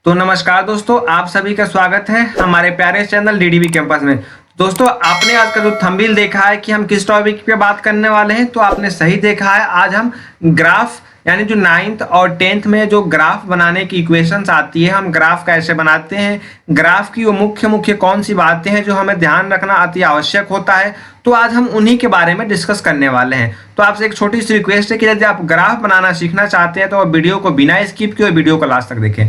तो नमस्कार दोस्तों, आप सभी का स्वागत है हमारे प्यारे चैनल डीडीवी कैंपस में। दोस्तों, आपने आज का जो थंबनेल देखा है कि हम किस टॉपिक पे बात करने वाले हैं, तो आपने सही देखा है। आज हम ग्राफ यानी जो 9th और 10th में जो ग्राफ बनाने की इक्वेशंस आती है, हम ग्राफ कैसे बनाते हैं, ग्राफ की वो मुख्य मुख्य कौन सी बातें हैं जो हमें ध्यान रखना अति आवश्यक होता है, तो आज हम उन्हीं के बारे में डिस्कस करने वाले हैं। तो आपसे एक छोटी सी रिक्वेस्ट है कि यदि आप ग्राफ बनाना सीखना चाहते हैं तो आप वीडियो को बिना स्किप किए वीडियो को लास्ट तक देखें।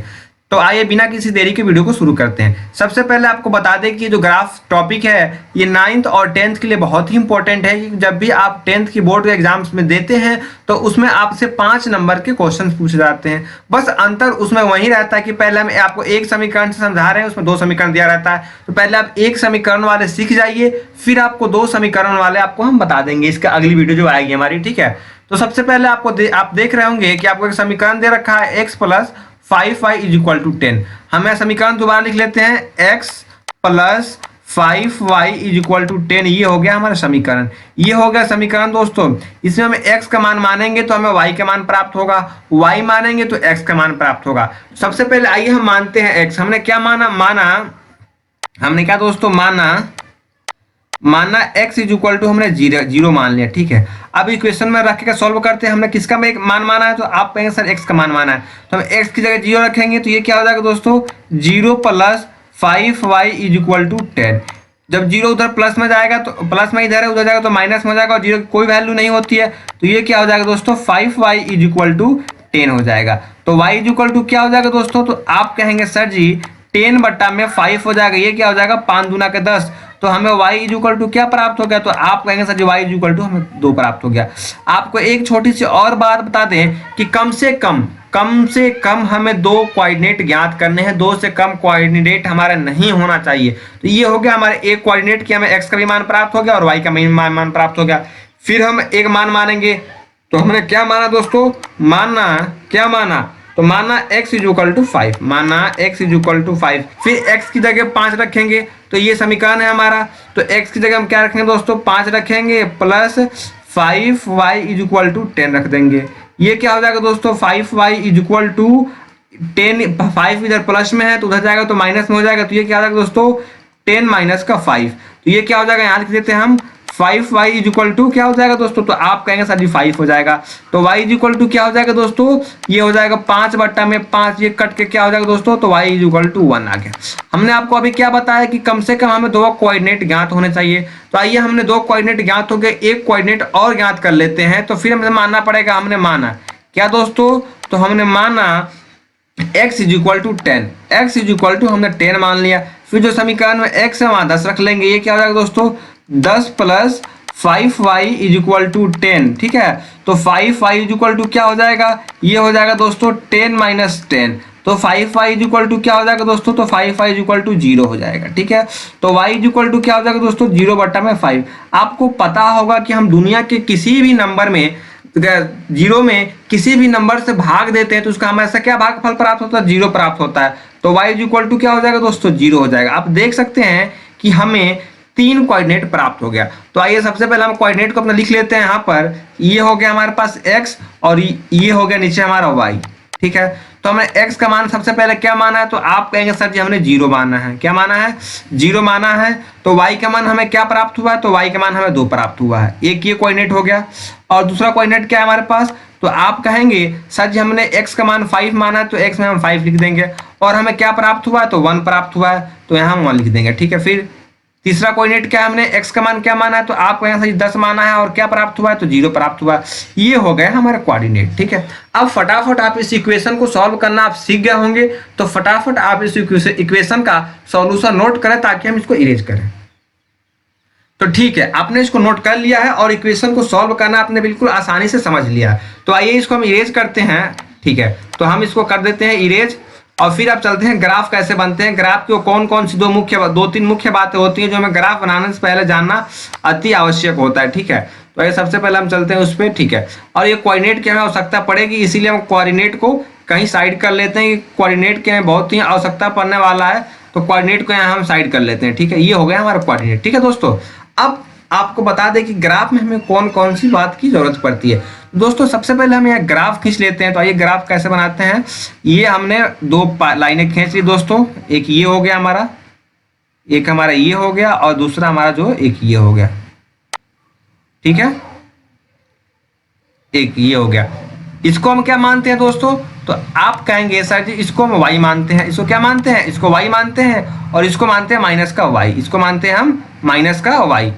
तो आइए बिना किसी देरी के वीडियो को शुरू करते हैं। सबसे पहले आपको बता दें कि जो ग्राफ टॉपिक है ये 9th और 10th के लिए बहुत ही इंपॉर्टेंट है, कि जब भी आप 10th की बोर्ड के एग्जाम्स में देते हैं तो उसमें आपसे 5 नंबर के क्वेश्चन पूछे जाते हैं। बस अंतर उसमें वही रहता है कि पहले हम आपको एक समीकरण से समझा रहे हैं, उसमें 2 समीकरण दिया रहता है। तो पहले आप एक समीकरण वाले सीख जाइए, फिर आपको 2 समीकरण वाले आपको हम बता देंगे इसका अगली वीडियो जो आएगी हमारी, ठीक है। तो सबसे पहले आप देख रहे होंगे कि आपको एक समीकरण दे रखा है x plus 5y is equal to 10। हमें समीकरण दोबारा लिख लेते हैं, x plus 5y is equal to 10। ये हो गया हमारा समीकरण, ये हो गया समीकरण दोस्तों। इसमें हम x का मान मानेंगे तो हमें y का मान प्राप्त होगा, y मानेंगे तो x का मान प्राप्त होगा। सबसे पहले आइए हम मानते हैं x। हमने क्या हमने क्या दोस्तों माना x इज इक्वल टू हमने जीरो मान लिया, ठीक है। अब इक्वेशन में रख के सॉल्व करते हैं। हमने किसका एक मान माना है, तो आप कहेंगे सर x का मान माना है, तो हम x की जगह 0 रखेंगे तो ये क्या हो जाएगा दोस्तों, 0 plus 5y is equal to 10। जब 0 उधर प्लस में जाएगा तो प्लस में इधर है, उधर जाएगा तो माइनस में जाएगा और 0 की कोई वैल्यू नहीं होती है, तो ये क्या हो जाएगा दोस्तों, 5y इज इक्वल टू 10 हो जाएगा। तो y इज इक्वल टू क्या हो जाएगा दोस्तों, तो आप कहेंगे सर जी 10 बट्टा में 5 हो जाएगा, ये क्या हो जाएगा 5 दूना के 10, तो हमें y इज इक्वल टू क्या प्राप्त हो गया, तो आप कहेंगे sir ji y is equal to हमें 2 प्राप्त हो गया। आपको एक छोटी सी और बात बता दें कि कम से कम हमें 2 कोऑर्डिनेट ज्ञात करने हैं, 2 से कम कोऑर्डिनेट हमारा नहीं होना चाहिए। तो ये हो गया हमारे एक कोऑर्डिनेट की, हमें x का भी मान प्राप्त हो गया और y का मान प्राप्त हो गया। फिर हम एक मान मानेंगे, तो हमने क्या माना दोस्तों, तो माना x इज इक्वल टू 5, फिर x की जगह 5 रखेंगे, तो ये समीकरण है हमारा। तो x की जगह हम क्या रखेंगे दोस्तों, 5 रखेंगे plus 5y is equal to 10 रख देंगे। ये क्या हो जाएगा दोस्तों, 5y इज इक्वल टू 10, 5 इधर प्लस में है तो उधर जाएगा तो माइनस में हो जाएगा, तो ये क्या हो जाएगा दोस्तों 10 माइनस का 5, तो ये क्या हो जाएगा, यहाँ लिख देते हैं हम 5y इज इक्वल टू क्या हो जाएगा दोस्तों, तो आप कहेंगे सर जी 5 हो जाएगा। तो y इज इक्वल टू क्या हो जाएगा दोस्तों, ये हो जाएगा 5 बट्टा में 5, ये कट के क्या हो जाएगा दोस्तों, तो y इज इक्वल टू 1 आ गया। हमने आपको अभी क्या बताया कि कम से कम हमें 2 कोऑर्डिनेट ज्ञात होने चाहिए। तो आइए हमने 2 कोऑर्डिनेट ज्ञात हो गए, एक कोऑर्डिनेट और ज्ञात कर लेते हैं। तो फिर हमें मानना पड़ेगा, हमने माना क्या दोस्तों, तो हमने माना x is equal to 10, x is equal to हमने 10 मान लिया। फिर जो समीकरण में x है वहां 10 रख लेंगे, ये क्या हो जाएगा दोस्तों 10 plus 5y is equal to 10, ठीक है। तो 5y इज इक्वल टू क्या हो जाएगा, ये हो जाएगा दोस्तों 10 माइनस 10, तो 5y इज इक्वल टू क्या हो जाएगा दोस्तों, तो 5y इज इक्वल टू 0 हो जाएगा, ठीक है। तो y इज इक्वल टू क्या हो जाएगा दोस्तों 0 बट्टा में 5। आपको पता होगा कि हम दुनिया के किसी भी नंबर में 0 में किसी भी नंबर से भाग देते हैं तो उसका हमें ऐसा क्या भागफल प्राप्त होता है, 0 प्राप्त होता है। तो y इज इक्वल टू क्या हो जाएगा दोस्तों 0 हो जाएगा। आप देख सकते हैं कि हमें 3 कोऑर्डिनेट प्राप्त हो गया। तो आइए सबसे पहले हम कोऑर्डिनेट को अपना लिख लेते हैं। यहाँ पर ये हो गया हमारे पास x और ये हो गया नीचे हमारा y, ठीक है। तो हमने x का मान सबसे पहले क्या माना है, तो आप कहेंगे सर जी हमने 0 माना है, क्या माना है 0 माना है। तो y का मान हमें क्या प्राप्त हुआ है, तो y का मान हमें 2 प्राप्त हुआ है। एक ये कोऑर्डिनेट हो गया और दूसरा कोऑर्डिनेट क्या है हमारे पास, तो आप कहेंगे सर जी हमने x का मान 5 माना है, तो x में हम 5 लिख देंगे और हमें क्या प्राप्त हुआ है, तो 1 प्राप्त हुआ है, तो यहाँ हम 1 लिख देंगे, ठीक है। फिर तीसरा कोऑर्डिनेट क्या है, हमने x का मान क्या माना है, तो आपको यहाँ से 10 माना है और क्या प्राप्त हुआ है, तो 0 प्राप्त हुआ है। ये हो गए हमारे कोऑर्डिनेट, ठीक है। अब फटाफट आप इस इक्वेशन को सॉल्व करना आप सीख गए होंगे, तो फटाफट आप इस इक्वेशन का सॉल्यूशन नोट करें ताकि हम इसको इरेज करें। तो ठीक है, आपने इसको नोट कर लिया है और इक्वेशन को सॉल्व करना आपने बिल्कुल आसानी से समझ लिया है। तो आइए इसको हम इरेज करते हैं, ठीक है। तो हम इसको कर देते हैं इरेज और फिर आप चलते हैं ग्राफ कैसे बनते हैं। ग्राफ की कौन कौन सी 2-3 मुख्य बातें होती हैं जो हमें ग्राफ बनाने से पहले जानना अति आवश्यक होता है, ठीक है। तो ये सबसे पहले हम चलते हैं उस पर, ठीक है। और ये कोऑर्डिनेट की हमें आवश्यकता पड़ेगी, इसीलिए हम कोऑर्डिनेट को कहीं साइड कर लेते हैं कि कोऑर्डिनेट की हमें बहुत ही आवश्यकता पड़ने वाला है, तो कोऑर्डिनेट को यहाँ हम साइड कर लेते हैं, ठीक है। ये हो गया हमारा कोऑर्डिनेट, ठीक है दोस्तों। अब आपको बता दें कि ग्राफ में हमें कौन कौन सी बात की जरूरत पड़ती है। दोस्तों सबसे पहले हम यहाँ ग्राफ खींच लेते हैं। तो ये ग्राफ कैसे बनाते हैं, ये हमने दो लाइनें खींच ली दोस्तों, एक ये हो गया हमारा, एक हमारा ये हो गया और दूसरा हमारा जो एक ये हो गया, ठीक है, एक ये हो गया। इसको हम क्या मानते हैं दोस्तों, तो आप कहेंगे सर जी इसको हम y मानते हैं, इसको क्या मानते हैं, इसको y मानते हैं, और इसको मानते हैं माइनस का y, इसको मानते हैं हम माइनस का y।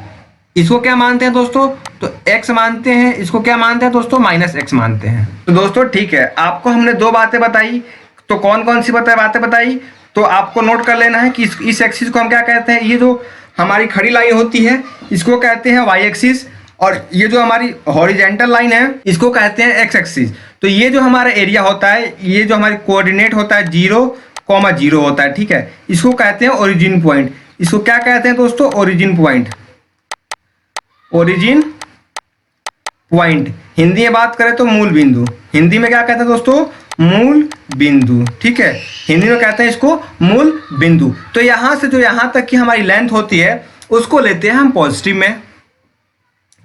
इसको क्या मानते हैं दोस्तों, तो x मानते हैं, इसको क्या मानते हैं दोस्तों, माइनस x मानते हैं। तो दोस्तों ठीक है, आपको हमने दो बातें बताई, तो कौन कौन सी बातें बताई, तो आपको नोट कर लेना है कि इस एक्सिस को हम क्या कहते हैं, ये जो हमारी खड़ी लाइन होती है इसको कहते हैं y एक्सिस, और ये जो हमारी हॉरिजेंटल लाइन है इसको कहते हैं एक्स एक्सिस। तो ये जो हमारा एरिया होता है, ये जो हमारी कोऑर्डिनेट होता है 0,0 होता है, ठीक है, इसको कहते हैं ओरिजिन पॉइंट। इसको क्या कहते हैं दोस्तों, origin point. Origin point Hindi में बात करें तो मूल बिंदु, हिंदी में क्या कहते हैं दोस्तों, मूल बिंदु, ठीक है, हिंदी में कहते हैं इसको मूल बिंदु। तो यहां से जो यहां तक की हमारी लेंथ होती है उसको लेते हैं हम पॉजिटिव में,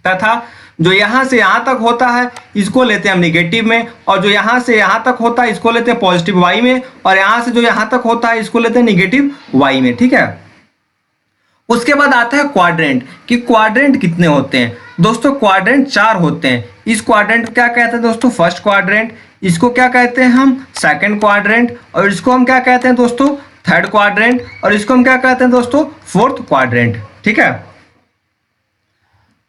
तथा जो यहां से यहां तक होता है इसको लेते हैं हम निगेटिव में, और जो यहां से यहां तक होता है इसको लेते हैं पॉजिटिव y में, और यहां से जो यहां तक होता है इसको लेते हैं निगेटिव y में, ठीक है। उसके बाद आता है क्वाड्रेंट, कि क्वाड्रेंट कितने होते हैं दोस्तों, क्वाड्रेंट 4 होते हैं। इस क्वाड्रेंट को क्या कहते हैं दोस्तों, फर्स्ट क्वाड्रेंट, इसको क्या कहते हैं हम सेकंड क्वाड्रेंट, और इसको हम क्या कहते हैं दोस्तों, थर्ड क्वाड्रेंट, और इसको हम क्या कहते हैं दोस्तों, फोर्थ क्वाड्रेंट, ठीक है।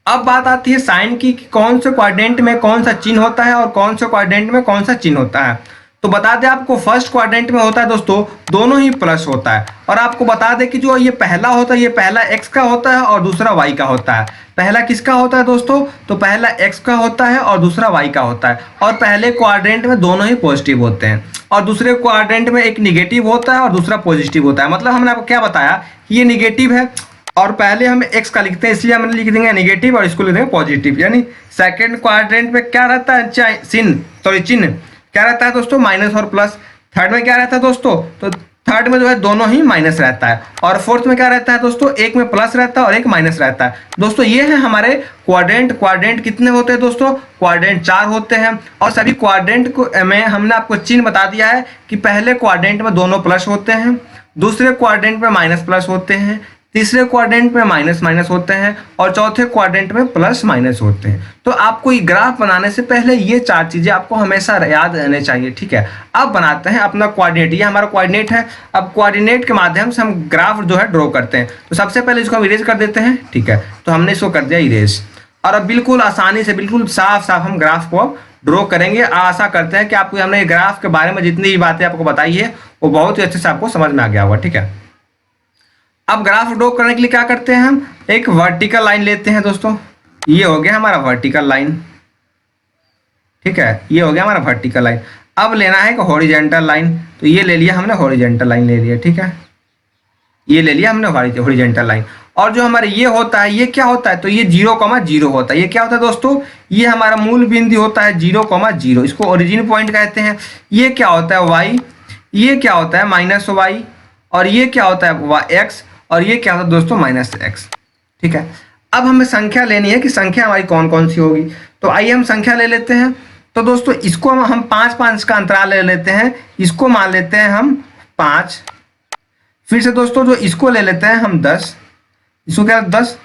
अब बात आती है साइन की, कि कौन से क्वाड्रेंट में कौन सा चिन्ह होता है और कौन से क्वाड्रेंट में कौन सा चिन्ह होता है। तो बता दें आपको, फर्स्ट क्वाड्रेंट में होता है दोस्तों दोनों ही प्लस होता है, और आपको बता दें कि जो ये पहला होता है ये पहला x का होता है और दूसरा y का होता है। पहला किसका होता है दोस्तों, तो पहला x का होता है और दूसरा y का होता है, और पहले क्वाड्रेंट में दोनों ही पॉजिटिव होते हैं, और दूसरे क्वाड्रेंट में एक निगेटिव होता है और दूसरा पॉजिटिव होता है। मतलब हमने आपको क्या बताया कि ये निगेटिव है, और पहले हम x का लिखते हैं इसलिए हम लिख देंगे नेगेटिव और इसको लिख देंगे पॉजिटिव। यानी सेकंड क्वाड्रेंट में क्या रहता है, चिन्ह क्या रहता है दोस्तों, माइनस और प्लस। थर्ड में क्या रहता है दोस्तों, तो थर्ड में जो है दोनों ही माइनस रहता है, और फोर्थ में क्या रहता है दोस्तों, एक में प्लस रहता है और एक माइनस रहता है। दोस्तों ये है हमारे क्वाड्रेंट कितने होते हैं दोस्तों, क्वाड्रेंट 4 होते हैं, और सभी क्वाड्रेंट को में हमने आपको चिन्ह बता दिया है कि पहले क्वाड्रेंट में दोनों प्लस होते हैं, दूसरे क्वाड्रेंट में माइनस प्लस होते हैं, तीसरे क्वाड्रेंट में माइनस माइनस होते हैं, और चौथे क्वाड्रेंट में प्लस माइनस होते हैं। तो आपको ये ग्राफ बनाने से पहले ये 4 चीजें आपको हमेशा याद रहने चाहिए, ठीक है। अब बनाते हैं अपना कोऑर्डिनेट, ये हमारा कोऑर्डिनेट है। अब कोऑर्डिनेट के माध्यम से हम ग्राफ जो है ड्रॉ करते हैं। तो सबसे पहले इसको हम इरेज कर देते हैं, ठीक है। तो हमने इसको कर दिया इरेज, और अब बिल्कुल आसानी से बिल्कुल साफ साफ हम ग्राफ को ड्रॉ करेंगे। आशा करते हैं कि आपको हमने ग्राफ के बारे में जितनी भी बातें आपको बताई है वो बहुत ही अच्छे से आपको समझ में आ गया होगा, ठीक है। अब ग्राफ ड्रॉ करने के लिए क्या करते हैं, हम एक वर्टिकल लाइन लेते हैं दोस्तों। ये हो गया हमारा वर्टिकल लाइन, ठीक है, ये हो गया हमारा वर्टिकल लाइन। अब लेना है एक हॉरिजेंटल लाइन, तो ये ले लिया हमने, हॉरिजेंटल लाइन ले लिया, ठीक है, ये ले लिया हमने हॉरिजेंटल लाइन। और जो हमारे ये होता है, ये क्या होता है, तो ये 0,0 होता है। ये क्या होता है दोस्तों, ये हमारा मूल बिंदु होता है 0,0, इसको ओरिजिन पॉइंट कहते हैं। ये क्या होता है y, ये क्या होता है -y, और ये क्या होता है x, और ये क्या होता है दोस्तों -x, ठीक है। अब हमें संख्या लेनी है कि संख्या हमारी कौन कौन सी होगी। तो आइए हम संख्या ले लेते हैं। तो दोस्तों इसको हम 5-5 का अंतराल ले लेते हैं। इसको मान लेते हैं हम 5, फिर से दोस्तों जो इसको ले लेते हैं हम 10, इसको क्या 10,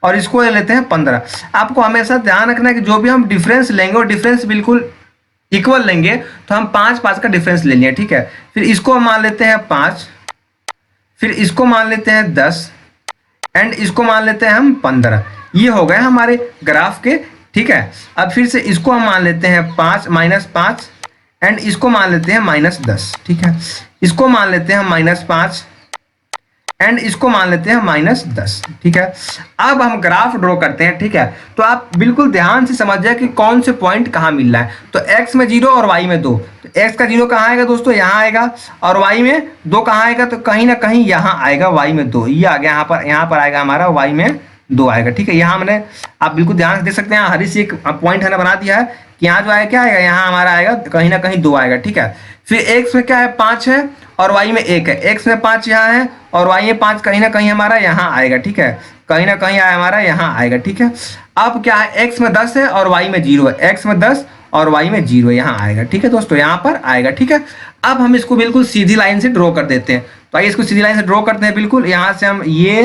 और इसको ले लेते हैं 15। आपको हमेशा ध्यान रखना है कि जो भी हम डिफरेंस लेंगे और डिफरेंस बिल्कुल इक्वल लेंगे, तो हम 5-5 का डिफरेंस ले लिया, ठीक है। फिर इसको मान लेते हैं 5, फिर इसको मान लेते हैं 10, एंड इसको मान लेते हैं हम 15। ये हो गए हमारे ग्राफ के, ठीक है। अब फिर से इसको हम मान लेते हैं 5 -5, एंड इसको मान लेते हैं -10, ठीक है। इसको मान लेते हैं -5, एंड इसको मान लेते हैं -10, ठीक है। अब हम ग्राफ ड्रॉ करते हैं, ठीक है। तो आप बिल्कुल ध्यान से समझ जाए कि कौन से पॉइंट कहाँ मिल रहा है। तो x में 0 और y में 2, तो x का 0 कहाँ आएगा दोस्तों, यहाँ आएगा, और y में 2 कहाँ आएगा, तो कहीं ना कहीं यहाँ आएगा, y में 2, ये आ गया यहाँ पर आएगा हमारा, y में 2 आएगा, ठीक है। यहाँ हमने, आप बिल्कुल ध्यान से देख सकते हैं, हरी सी एक पॉइंट हमने बना दिया है कि यहाँ जो आएगा क्या आएगा, यहाँ हमारा आएगा कहीं ना कहीं 2 आएगा, ठीक है। फिर x में क्या है, 5 है, और y में 1 है। x में 5 यहाँ है और y में 5 कहीं ना कहीं हमारा यहाँ आएगा, ठीक है। कहीं ना कहीं आया हमारा यहाँ आएगा, ठीक है। अब क्या है, x में 10 है और y में 0 है, x में 10 और y में 0 है, यहाँ आएगा, ठीक है दोस्तों, यहाँ पर आएगा, ठीक है। अब हम इसको बिल्कुल सीधी लाइन से ड्रॉ कर देते हैं। तो आइए इसको सीधी लाइन से ड्रॉ करते हैं, बिल्कुल यहाँ से हम ये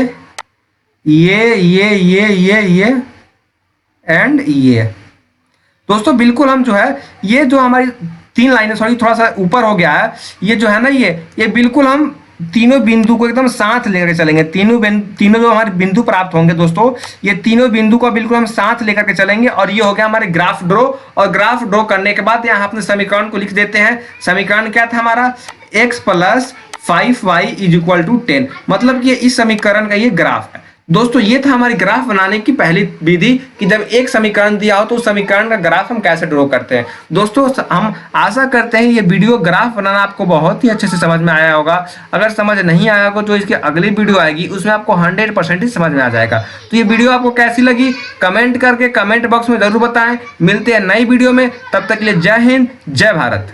एंड ये दोस्तों, बिल्कुल हम जो है ये जो हमारी 3 लाइनें, सॉरी थोड़ा सा ऊपर हो गया है, ये जो है ना ये बिल्कुल हम तीनों बिंदु को एकदम साथ लेकर के चलेंगे। तीनों जो हमारे बिंदु प्राप्त होंगे दोस्तों, ये तीनों बिंदु को बिल्कुल हम साथ लेकर के चलेंगे और ये हो गया हमारे ग्राफ ड्रॉ। और ग्राफ ड्रॉ करने के बाद यहाँ अपने समीकरण को लिख देते हैं। समीकरण क्या था हमारा, x + 5y = 10, मतलब कि इस समीकरण का ये ग्राफ है दोस्तों। ये था हमारी ग्राफ बनाने की पहली विधि कि जब एक समीकरण दिया हो तो उस समीकरण का ग्राफ हम कैसे ड्रॉ करते हैं। दोस्तों हम आशा करते हैं ये वीडियो ग्राफ बनाना आपको बहुत ही अच्छे से समझ में आया होगा। अगर समझ नहीं आया होगा तो इसकी अगली वीडियो आएगी, उसमें आपको 100% ही समझ में आ जाएगा। तो ये वीडियो आपको कैसी लगी कमेंट करके कमेंट बॉक्स में जरूर बताएं। मिलते हैं नई वीडियो में, तब तक के लिए जय हिंद, जय भारत।